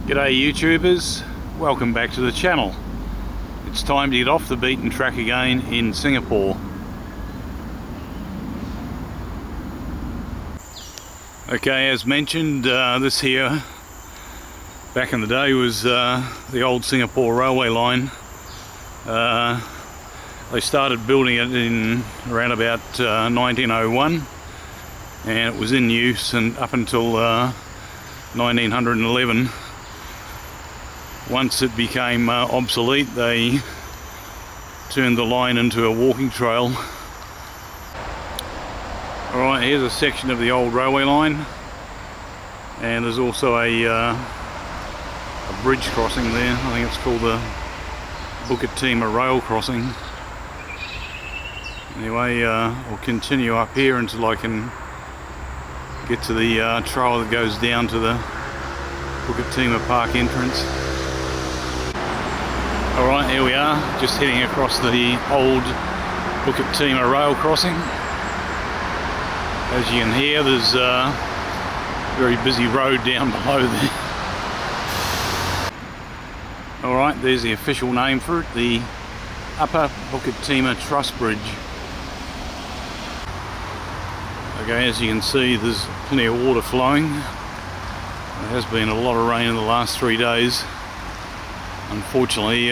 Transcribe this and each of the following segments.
G'day YouTubers, welcome back to the channel. It's time to get off the beaten track again in Singapore. Okay, as mentioned, this here back in the day was the old Singapore railway line. They started building it in around about 1901, and it was in use and up until 1911. Once it became obsolete, they turned the line into a walking trail. Alright, here's a section of the old railway line, and there's also a bridge crossing there. I think it's called the Bukit Timah rail crossing. Anyway, I'll continue up here until I can get to the trail that goes down to the Bukit Timah Park entrance. Alright, here we are, just heading across the old Bukit Timah rail crossing. As you can hear, there's a very busy road down below there. Alright, there's the official name for it, the Upper Bukit Timah Truss Bridge. Okay, as you can see, there's plenty of water flowing. There has been a lot of rain in the last 3 days. Unfortunately,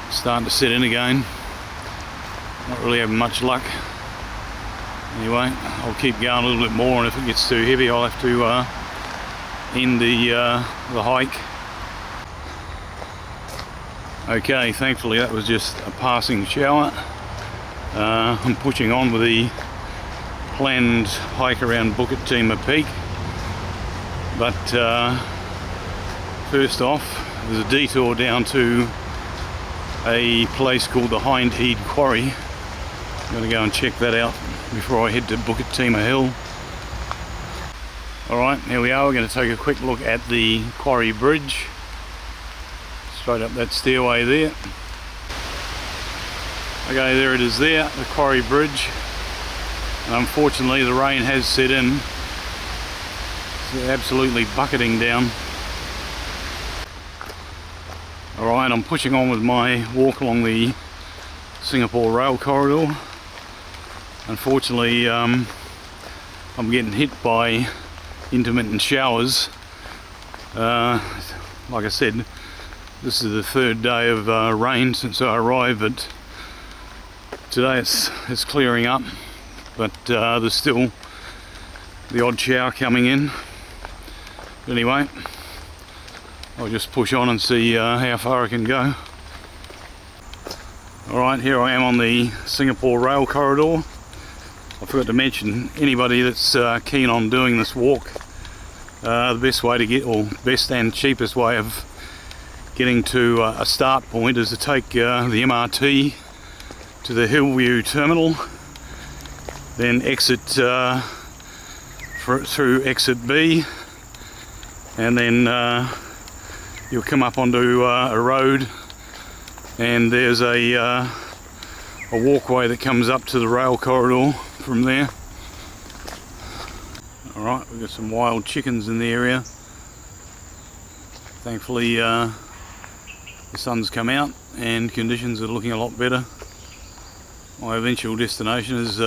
starting to set in again. Not really having much luck. Anyway, I'll keep going a little bit more, and if it gets too heavy, I'll have to end the hike. Okay, thankfully that was just a passing shower. I'm pushing on with the planned hike around Bukit Timah Peak, but first off, there's a detour down to a place called the Hindhede Quarry. I'm going to go and check that out before I head to Bukit Timah Hill. Alright, here we are. We're going to take a quick look at the quarry bridge. Straight up that stairway there. Okay, there it is there, the quarry bridge. And unfortunately the rain has set in. It's absolutely bucketing down. Alright, I'm pushing on with my walk along the Singapore rail corridor. Unfortunately, I'm getting hit by intermittent showers. Like I said, this is the third day of rain since I arrived, but today it's clearing up. But there's still the odd shower coming in. But anyway, I'll just push on and see how far I can go. Alright, here I am on the Singapore rail corridor. I forgot to mention, anybody that's keen on doing this walk, the best way to get, or best and cheapest way of getting to a start point is to take the MRT to the Hillview terminal, then exit through exit B, and then you'll come up onto a road, and there's a walkway that comes up to the rail corridor from there. Alright, we've got some wild chickens in the area. Thankfully the sun's come out and conditions are looking a lot better. My eventual destination is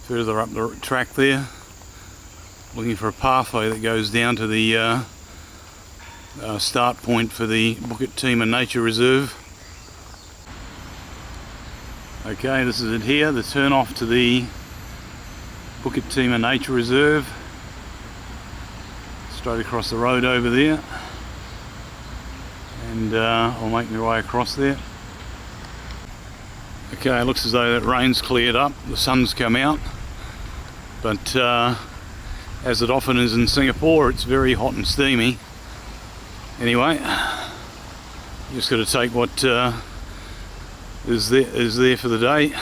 further up the track there, looking for a pathway that goes down to the start point for the Bukit Timah Nature Reserve. Okay, this is it here, the turn off to the Bukit Timah Nature Reserve. Straight across the road over there, and I'll make my way across there. Okay, it looks as though that rain's cleared up, the sun's come out, but as it often is in Singapore, it's very hot and steamy. Anyway, just got to take what is there for the day,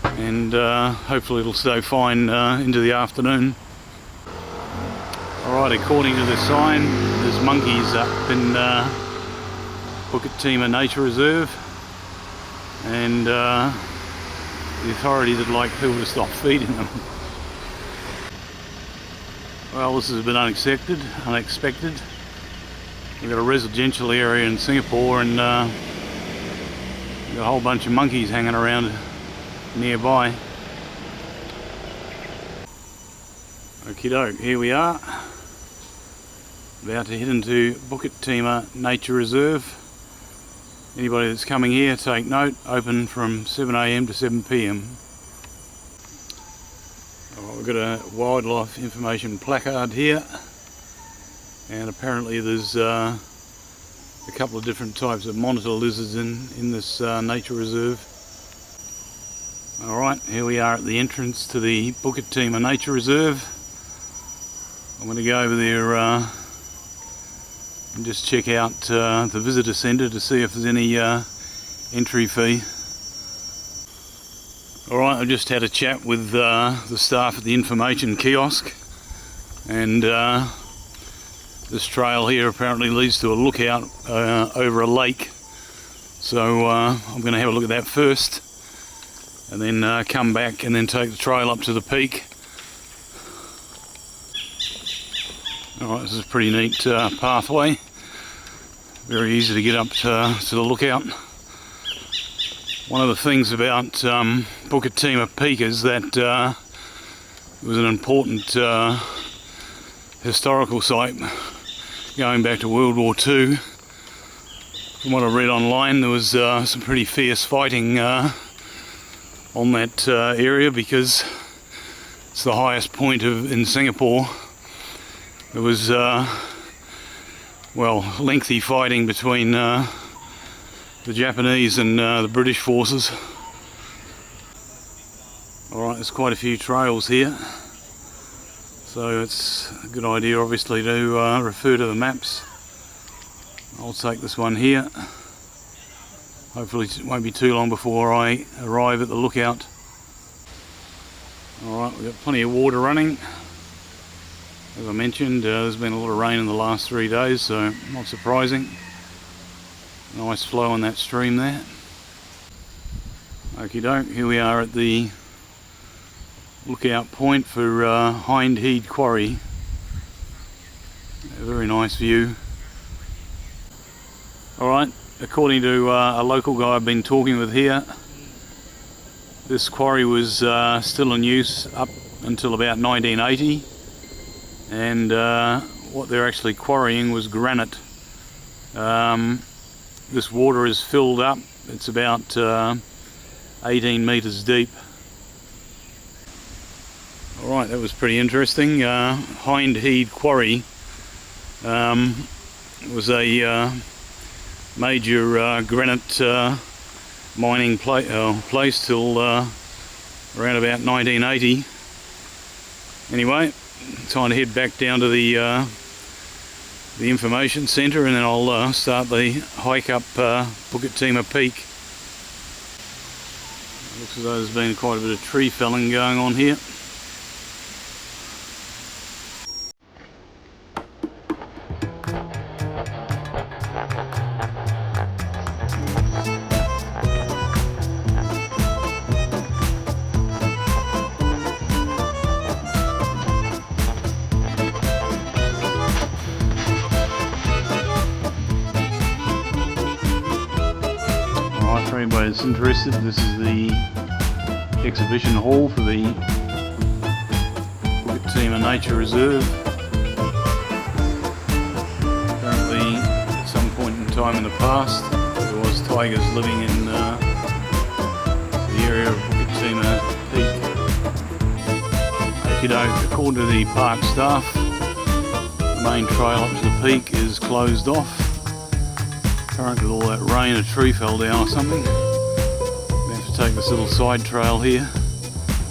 and hopefully it'll stay fine into the afternoon. Alright, according to the sign, there's monkeys up in Bukit Timah Nature Reserve, and the authorities would like people to stop feeding them. Well, this is a bit unexpected. We've got a residential area in Singapore and we've got a whole bunch of monkeys hanging around nearby. Okie doke, here we are. About to head into Bukit Timah Nature Reserve. Anybody that's coming here, take note, open from 7 AM to 7 PM. We've got a wildlife information placard here, and apparently there's a couple of different types of monitor lizards in this nature reserve. Alright, here we are at the entrance to the Bukit Timah Nature Reserve. I'm going to go over there and just check out the visitor centre to see if there's any entry fee. Alright, I've just had a chat with the staff at the information kiosk, and this trail here apparently leads to a lookout over a lake, so I'm going to have a look at that first and then come back and then take the trail up to the peak. Alright, this is a pretty neat pathway, very easy to get up to the lookout. One of the things about Bukit Timah Peak is that it was an important historical site going back to World War II. From what I read online, there was some pretty fierce fighting on that area because it's the highest point in Singapore. There was well, lengthy fighting between the Japanese and the British forces. Alright, there's quite a few trails here, so it's a good idea obviously to refer to the maps. I'll take this one here. Hopefully it won't be too long before I arrive at the lookout. Alright, we've got plenty of water running. As I mentioned, there's been a lot of rain in the last 3 days, so not surprising. Nice flow on that stream there. Okie doke, here we are at the lookout point for Hindhede Quarry. A very nice view. Alright, according to a local guy I've been talking with here, this quarry was still in use up until about 1980. And what they're actually quarrying was granite. This water is filled up, it's about 18 metres deep. Alright, that was pretty interesting. Hindhede Quarry was a major granite mining place till around about 1980. Anyway, time to head back down to the information centre, and then I'll start the hike up Bukit Timah Peak. Looks as though there's been quite a bit of tree felling going on here. For anybody that's interested, this is the exhibition hall for the Bukit Timah Nature Reserve. Apparently, at some point in time in the past, there was tigers living in the area of Bukit Timah Peak. According to the park staff, the main trail up to the peak is closed off. Currently with all that rain, a tree fell down or something. We have to take this little side trail here.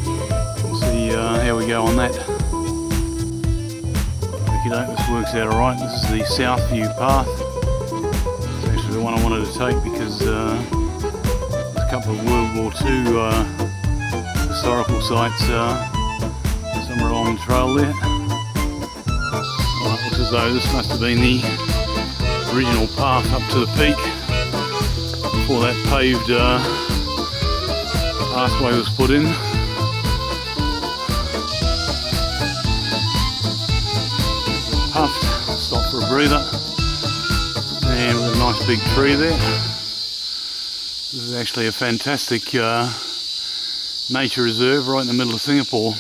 We'll see how we go on that. This works out alright. This is the South View path. It's actually the one I wanted to take because there's a couple of World War II historical sites somewhere along the trail there. Alright, looks as though this must have been the original path up to the peak before that paved pathway was put in. breather. And we've got a nice big tree there. This is actually a fantastic nature reserve right in the middle of Singapore.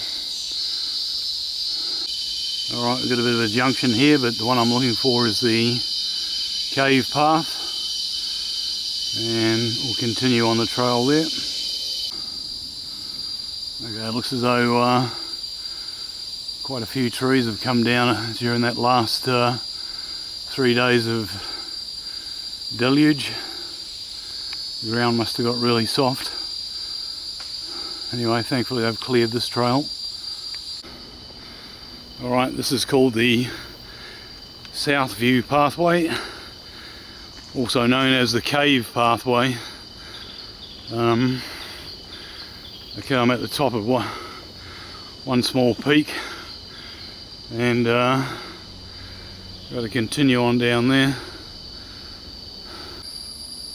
Alright, we've got a bit of a junction here, but the one I'm looking for is the cave path. And we'll continue on the trail there. Okay, it looks as though quite a few trees have come down during that last 3 days of deluge. The ground must have got really soft. Anyway, thankfully they've cleared this trail. Alright, this is called the South View Pathway, also known as the Cave Pathway. Okay, I'm at the top of one small peak, and got to continue on down there.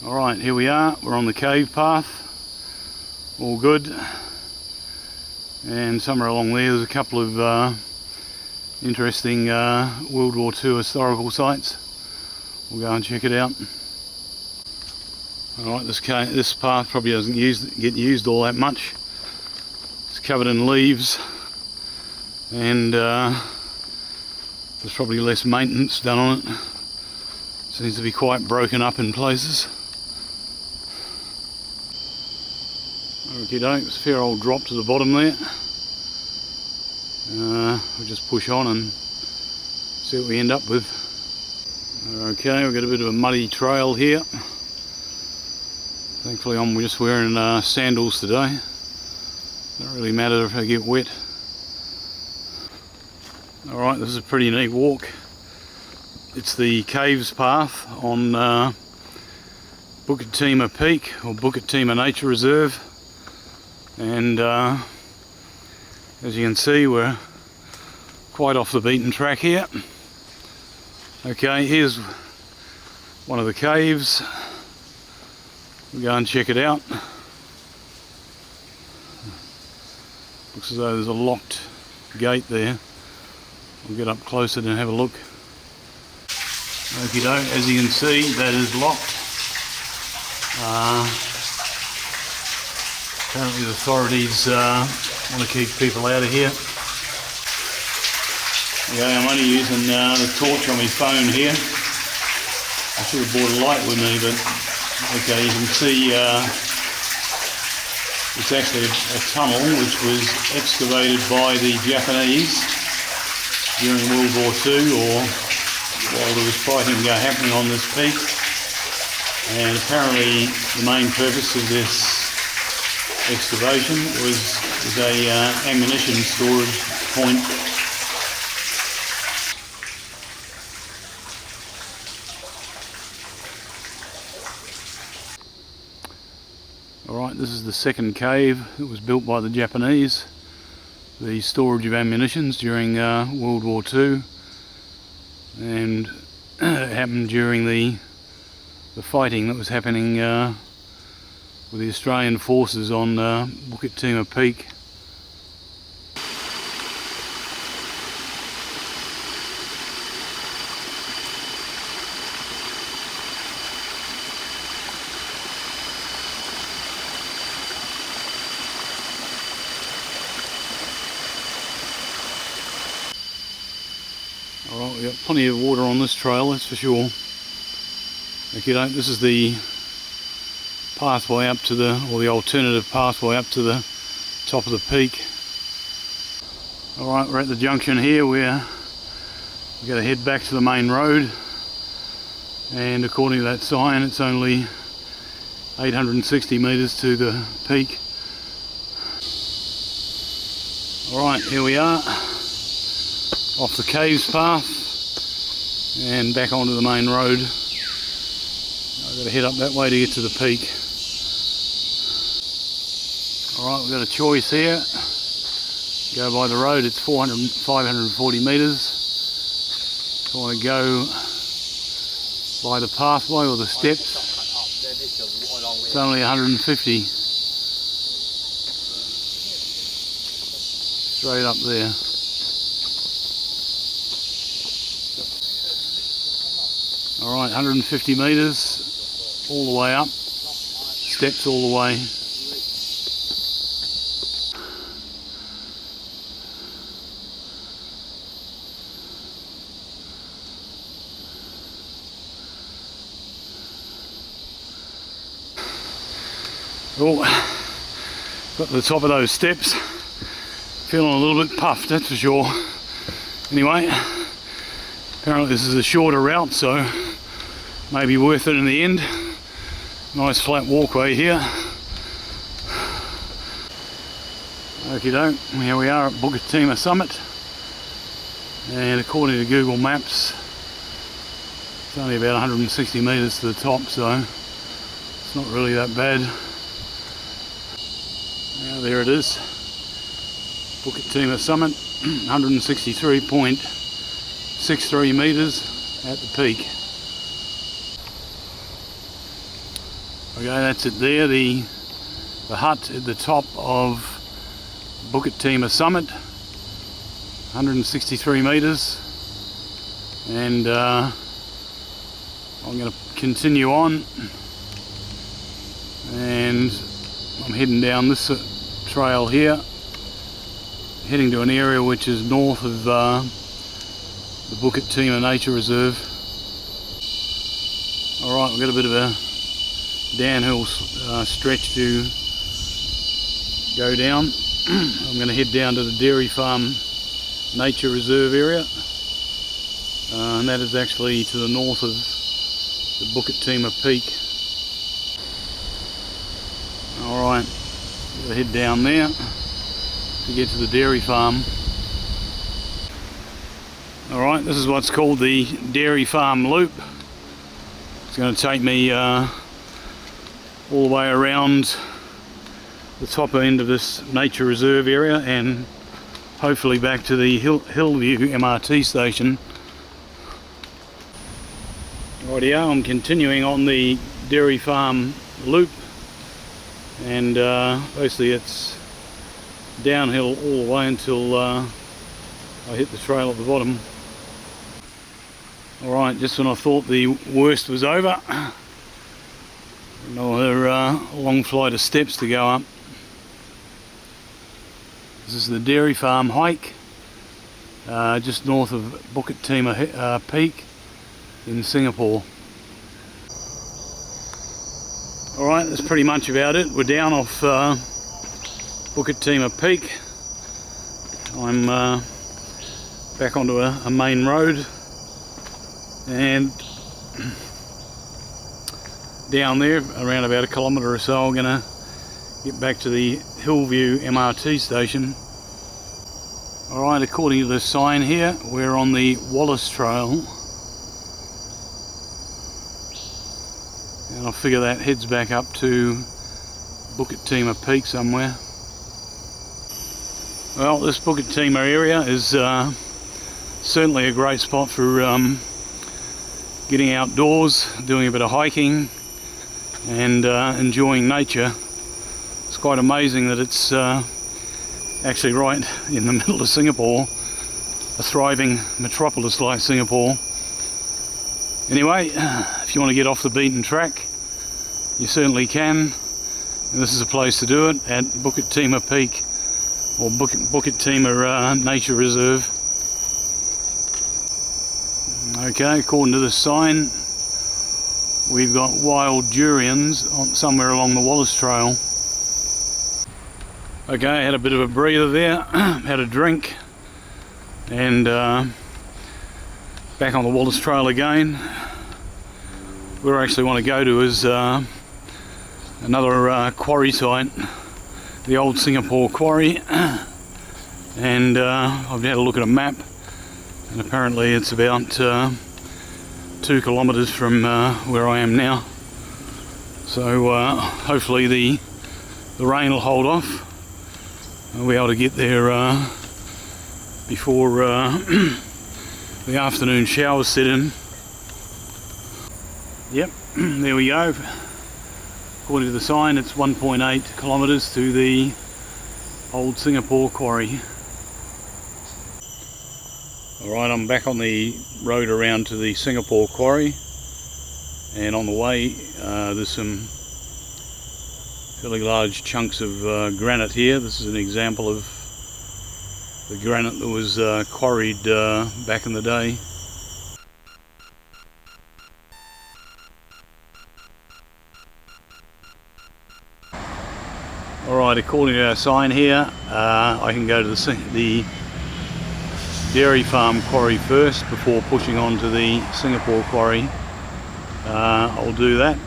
Alright, here we are, we're on the cave path, all good. And somewhere along there's a couple of interesting World War II historical sites. We'll go and check it out. Alright, this path probably doesn't get used all that much. It's covered in leaves, and there's probably less maintenance done on it. Seems to be quite broken up in places. Okie doke, it's a fair old drop to the bottom there. We'll just push on and see what we end up with. Okay, we've got a bit of a muddy trail here. Thankfully I'm just wearing sandals today. Don't really matter if I get wet. Alright, this is a pretty neat walk. It's the caves path on Bukit Timah Peak, or Bukit Timah Nature Reserve. And as you can see, we're quite off the beaten track here. Okay, here's one of the caves. We'll go and check it out. Looks as though there's a locked gate there. We'll get up closer and have a look. Okie doke, as you can see, that is locked. Apparently the authorities want to keep people out of here. Yeah, I'm only using the torch on my phone here. I should have brought a light with me, but okay, you can see it's actually a tunnel which was excavated by the Japanese during World War II, or while there was fighting happening on this peak. And apparently the main purpose of this excavation was a ammunition storage point. Alright, this is the second cave that was built by the Japanese. The storage of ammunitions during World War II, and it happened during the fighting that was happening with the Australian forces on Bukit Timah Peak. Alright, we've got plenty of water on this trail, that's for sure. Okay, this is the pathway up to or the alternative pathway up to the top of the peak. Alright, we're at the junction here where we've got to head back to the main road, and according to that sign it's only 860 metres to the peak. Alright, here we are, off the caves path and back onto the main road. I've got to head up that way to get to the peak. Alright, we've got a choice here. Go by the road, it's 540 metres. If I want to go by the pathway or the steps, it's only 150. Straight up there. Alright, 150 metres all the way up, steps all the way. Oh, got to the top of those steps, feeling a little bit puffed, that's for sure. Anyway, apparently this is a shorter route, so maybe worth it in the end. Nice flat walkway here. Okie doke, here we are at Bukit Timah summit, and according to Google Maps it's only about 160 metres to the top, so it's not really that bad. Now there it is, Bukit Timah summit, 163.63 metres at the peak. Okay, that's it there, the hut at the top of Bukit Timah summit, 163 metres, and I'm going to continue on, and I'm heading down this trail here, heading to an area which is north of the Bukit Timah Nature Reserve. Alright, we've got a bit of a downhill stretch to go down. I'm going to head down to the Dairy Farm Nature Reserve area, and that is actually to the north of the Bukit Timah Peak. Alright, we'll head down there to get to the dairy farm. Alright, this is what's called the Dairy Farm Loop. It's going to take me all the way around the top end of this nature reserve area and hopefully back to the Hillview MRT station. Rightio, I'm continuing on the Dairy Farm Loop, and basically it's downhill all the way until I hit the trail at the bottom. Alright, just when I thought the worst was over, another long flight of steps to go up. This is the Dairy Farm hike, just north of Bukit Timah Peak in Singapore. Alright, that's pretty much about it. We're down off Bukit Timah Peak. I'm back onto a main road, and down there, around about a kilometre or so, I'm going to get back to the Hillview MRT station. Alright, according to the sign here, we're on the Wallace Trail, and I figure that heads back up to Bukit Timah Peak somewhere. Well, this Bukit Timah area is certainly a great spot for getting outdoors, doing a bit of hiking and enjoying nature. It's quite amazing that it's actually right in the middle of Singapore, a thriving metropolis like Singapore. Anyway, if you want to get off the beaten track, you certainly can, and this is a place to do it at Bukit Timah Peak, or Bukit Timah Nature Reserve. Okay, according to the sign, we've got wild durians somewhere along the Wallace Trail. Okay, I had a bit of a breather there, had a drink, and back on the Wallace Trail again. Where I actually want to go to is another quarry site, the old Singapore Quarry, and I've had a look at a map, and apparently it's about 2 kilometres from where I am now. So hopefully the rain will hold off. I'll be able to get there before the afternoon showers set in. Yep, there we go. According to the sign, it's 1.8 kilometres to the old Singapore Quarry. Alright, I'm back on the road around to the Singapore Quarry. and on the way there's some fairly large chunks of granite here. This is an example of the granite that was quarried back in the day. Alright, according to our sign here, I can go to the dairy farm quarry first before pushing on to the Singapore quarry. I'll do that.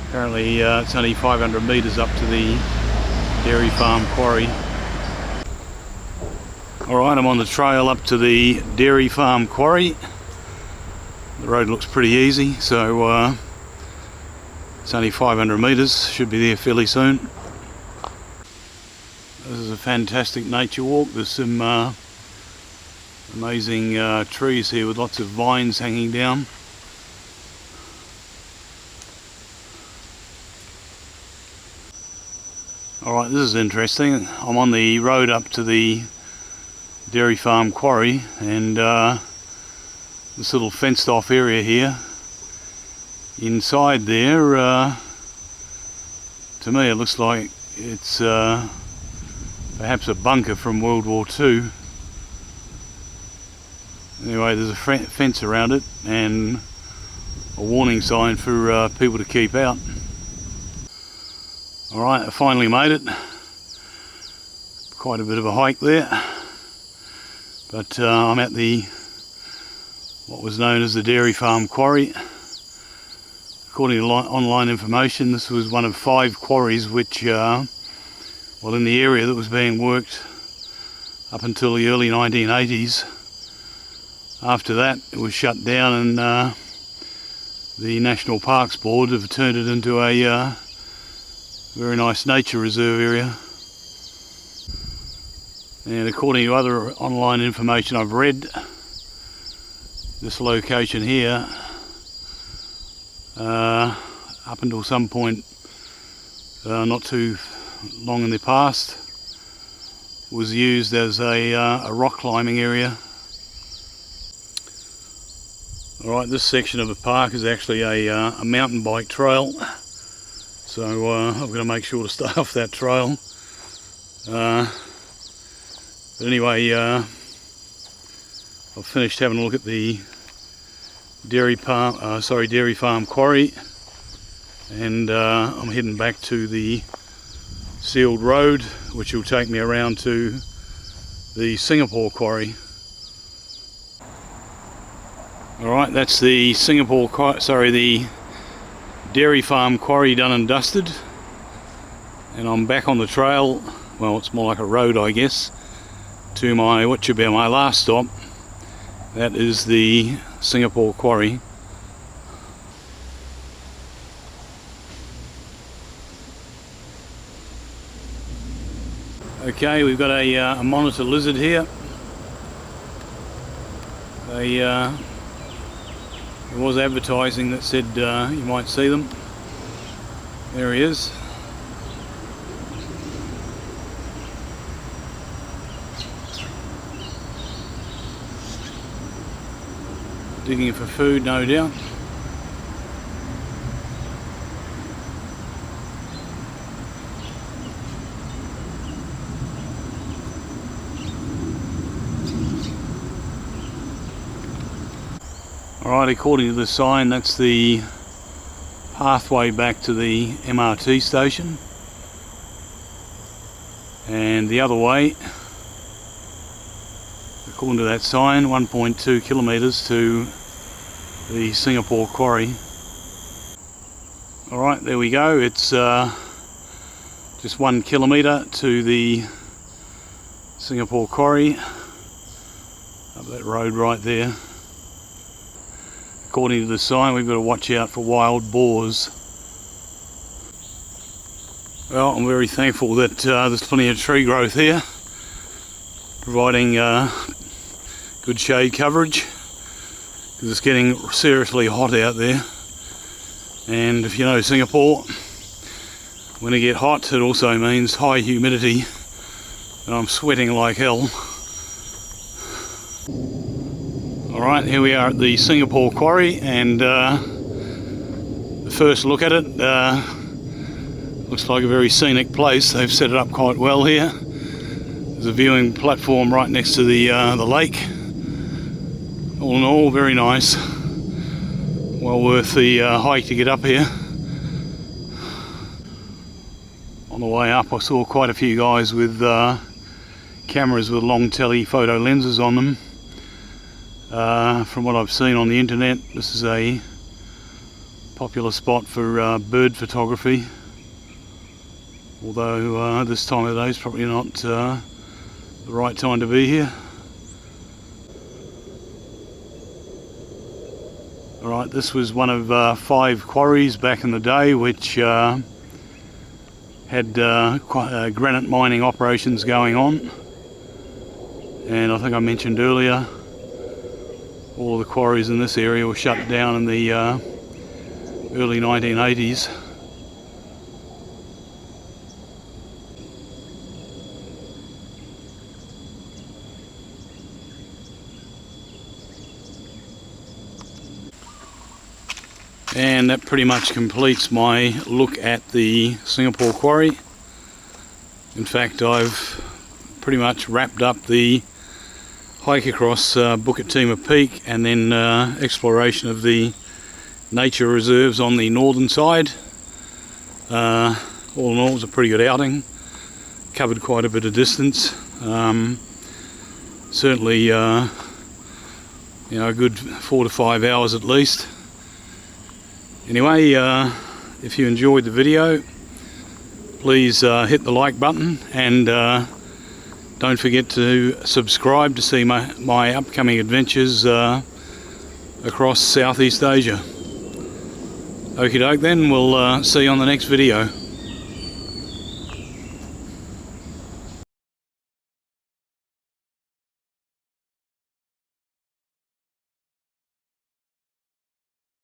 Apparently it's only 500 metres up to the dairy farm quarry. Alright, I'm on the trail up to the dairy farm quarry. The road looks pretty easy, so it's only 500 metres, should be there fairly soon. This is a fantastic nature walk. There's some amazing trees here with lots of vines hanging down. Alright, this is interesting. I'm on the road up to the dairy farm quarry, and this little fenced off area here, inside there, to me it looks like it's perhaps a bunker from World War II. Anyway, there's a fence around it and a warning sign for people to keep out. Alright, I finally made it. Quite a bit of a hike there, but I'm at what was known as the dairy farm quarry. According to online information, this was one of 5 quarries which, well, in the area that was being worked up until the early 1980s. After that, it was shut down, and the National Parks Board have turned it into a very nice nature reserve area. And according to other online information I've read, this location here, up until some point not too long in the past, was used as a rock climbing area. Alright, this section of the park is actually a mountain bike trail, so I've got to make sure to stay off that trail. But anyway, I've finished having a look at the dairy farm quarry, and I'm heading back to the sealed road, which will take me around to the Singapore quarry. Alright, that's the the dairy farm quarry done and dusted, and I'm back on the trail. Well, it's more like a road, I guess, to what should be my last stop. That is the Singapore quarry. Okay, we've got a monitor lizard here. There was advertising that said you might see them. There he is. Digging for food, no doubt. Alright, according to the sign, that's the pathway back to the MRT station, and the other way, according to that sign, 1.2 kilometres to the Singapore quarry. Alright, there we go. It's just 1 kilometre to the Singapore quarry, up that road right there. According to the sign, we've got to watch out for wild boars. Well, I'm very thankful that there's plenty of tree growth here, providing good shade coverage, because it's getting seriously hot out there. And if you know Singapore, when it gets hot, it also means high humidity, and I'm sweating like hell. Alright, here we are at the Singapore Quarry, and the first look at it, looks like a very scenic place. They've set it up quite well here. There's a viewing platform right next to the lake. All in all, very nice. Well worth the hike to get up here. On the way up I saw quite a few guys with cameras with long telephoto lenses on them. From what I've seen on the internet, this is a popular spot for bird photography, although this time of day is probably not the right time to be here. Alright, this was one of 5 quarries back in the day which had granite mining operations going on, and I think I mentioned earlier all of the quarries in this area were shut down in the early 1980s. And that pretty much completes my look at the Singapore Quarry. In fact, I've pretty much wrapped up the hike across Bukit Timah Peak and then exploration of the nature reserves on the northern side. All in all, it was a pretty good outing. Covered quite a bit of distance. Certainly, you know, a good 4 to 5 hours at least. Anyway, if you enjoyed the video, please hit the like button, and don't forget to subscribe to see my upcoming adventures across Southeast Asia. Okie doke then, we'll see you on the next video.